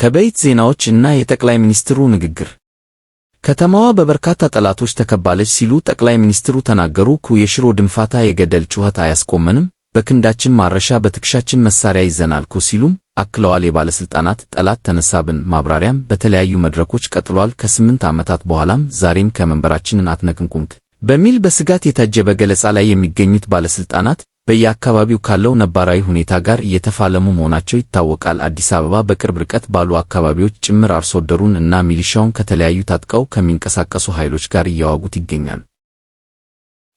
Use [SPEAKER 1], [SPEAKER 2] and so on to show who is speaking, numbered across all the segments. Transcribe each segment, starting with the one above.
[SPEAKER 1] ከቤት ዜናዎች እና የጠቅላይ ሚኒስትሩ ንግግር። ከተማዋ በበርካታ ጠላቶች ተከባለች ሲሉ ጠቅላይ ሚኒስትሩ ተናገሩ። የሽሮ ድንፋታ የገደል ጩኸት አያስቆመንም፣ በክንዳችን ማረሻ በትከሻችን መሳሪያ ይዘናል ሲሉም አክለዋል። የባለስልጣናት ጠላት ተነሳብን ማብራሪያም በተለያዩ መድረኮች ቀጥሏል። ከ8 ዓመታት በኋላም ዛሬም ከመንበራችንን አትነቅንቁም በሚል በስጋት የታጀበ ገለጻ ላይ የሚገኙት ባለስልጣናት በየአካባቢው ካለው ነባራዊ ሁኔታ ጋር እየተፋለሙ መሆናቸው ይታወቃል። አዲስ አበባ በቅርብ ርቀት ባሉ አካባቢዎች ጭምር አርሶ አደሩን እና ሚሊሻውን ከተለያዩ ታጥቀው ከሚንቀሳቀሱ ኃይሎች ጋር እያዋጉት ይገኛሉ።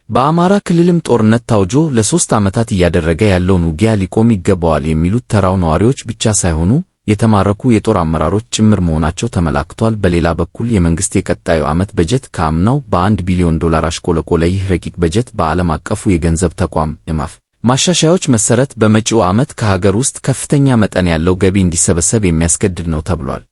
[SPEAKER 1] በአማራ ክልልም ጦርነት ታውጆ ለ3 ዓመታት እያደረገ ያለውን ውጊያ ሊቆም ይገባዋል የሚሉት ተራው ነዋሪዎች ብቻ ሳይሆኑ የተማረኩ የጦር አመራሮች ጭምር መሆናቸው ተመላክቷል። በሌላ በኩል የመንግስት የቀጣዩ ዓመት በጀት ከአምናው በ$1 ቢሊዮን አሽቆለቆለ። ይህ ረቂቅ በጀት በዓለም አቀፉ የገንዘብ ተቋም IMF ማሻሻያዎች መሰረት በመጪው ዓመት ከሀገር ውስጥ ከፍተኛ መጠን ያለው ገቢ እንዲሰበሰብ የሚያስገድድ ነው ተብሏል።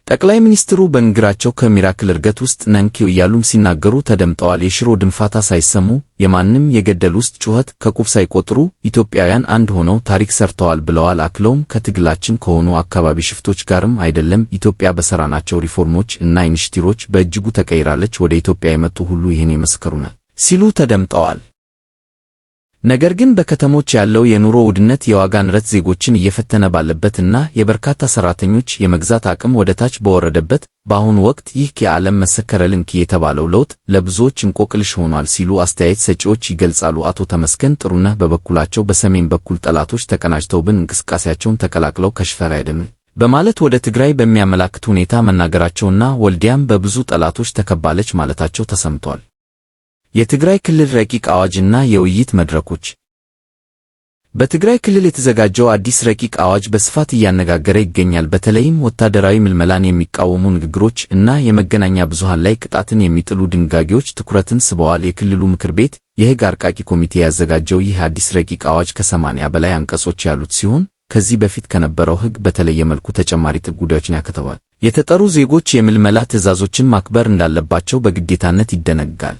[SPEAKER 1] ጠቅላይ ሚኒስትሩ በንግግራቸው ከሚራክል እርገት ውስጥ ነንኪው እያሉም ሲናገሩ ተደምጠዋል። የሽሮ ድንፋታ ሳይሰሙ የማንም የገደል ውስጥ ጩኸት ከቁብ ሳይቆጥሩ ኢትዮጵያውያን አንድ ሆነው ታሪክ ሰርተዋል ብለዋል። አክለውም ከትግላችን ከሆኑ አካባቢ ሽፍቶች ጋርም አይደለም፣ ኢትዮጵያ በሰራናቸው ሪፎርሞች እና ኢኒሼቲቮች በእጅጉ ተቀይራለች። ወደ ኢትዮጵያ የመጡ ሁሉ ይህን ይመስክሩናል ሲሉ ተደምጠዋል። ነገር ግን በከተሞች ያለው የኑሮ ውድነት የዋጋ ንረት ዜጎችን እየፈተነ ባለበትና የበርካታ ሰራተኞች የመግዛት አቅም ወደ ታች በወረደበት በአሁኑ ወቅት ይህ የዓለም መሰከረልን የተባለው ለውጥ ለብዙዎች እንቆቅልሽ ሆኗል ሲሉ አስተያየት ሰጪዎች ይገልጻሉ። አቶ ተመስገን ጥሩነህ በበኩላቸው በሰሜን በኩል ጠላቶች ተቀናጅተውብን እንቅስቃሴያቸውን ተቀላቅለው ከሽፈር አይደለም በማለት ወደ ትግራይ በሚያመላክት ሁኔታ መናገራቸውና ወልዲያም በብዙ ጠላቶች ተከባለች ማለታቸው ተሰምቷል። የትግራይ ክልል ረቂቅ አዋጅና የውይይት መድረኮች። በትግራይ ክልል የተዘጋጀው አዲስ ረቂቅ አዋጅ በስፋት እያነጋገረ ይገኛል። በተለይም ወታደራዊ ምልመላን የሚቃወሙ ንግግሮች እና የመገናኛ ብዙሃን ላይ ቅጣትን የሚጥሉ ድንጋጌዎች ትኩረትን ስበዋል። የክልሉ ምክር ቤት የሕግ አርቃቂ ኮሚቴ ያዘጋጀው ይህ አዲስ ረቂቅ አዋጅ ከ80 በላይ አንቀጾች ያሉት ሲሆን ከዚህ በፊት ከነበረው ሕግ በተለየ መልኩ ተጨማሪ ጉዳዮችን ያካትታል። የተጠሩ ዜጎች የምልመላ ትዕዛዞችን ማክበር እንዳለባቸው በግዴታነት ይደነጋል።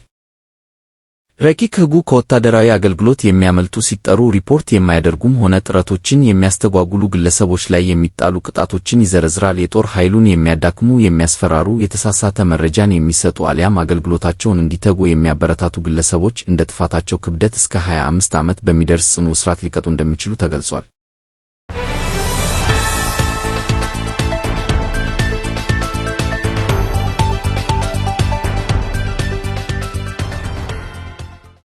[SPEAKER 1] ረቂቅ ሕጉ ከወታደራዊ አገልግሎት የሚያመልጡ ሲጠሩ ሪፖርት የማያደርጉም ሆነ ጥረቶችን የሚያስተጓጉሉ ግለሰቦች ላይ የሚጣሉ ቅጣቶችን ይዘረዝራል። የጦር ኃይሉን የሚያዳክሙ፣ የሚያስፈራሩ፣ የተሳሳተ መረጃን የሚሰጡ አሊያም አገልግሎታቸውን እንዲተጉ የሚያበረታቱ ግለሰቦች እንደ ጥፋታቸው ክብደት እስከ 25 ዓመት በሚደርስ ጽኑ እስራት ሊቀጡ እንደሚችሉ ተገልጿል።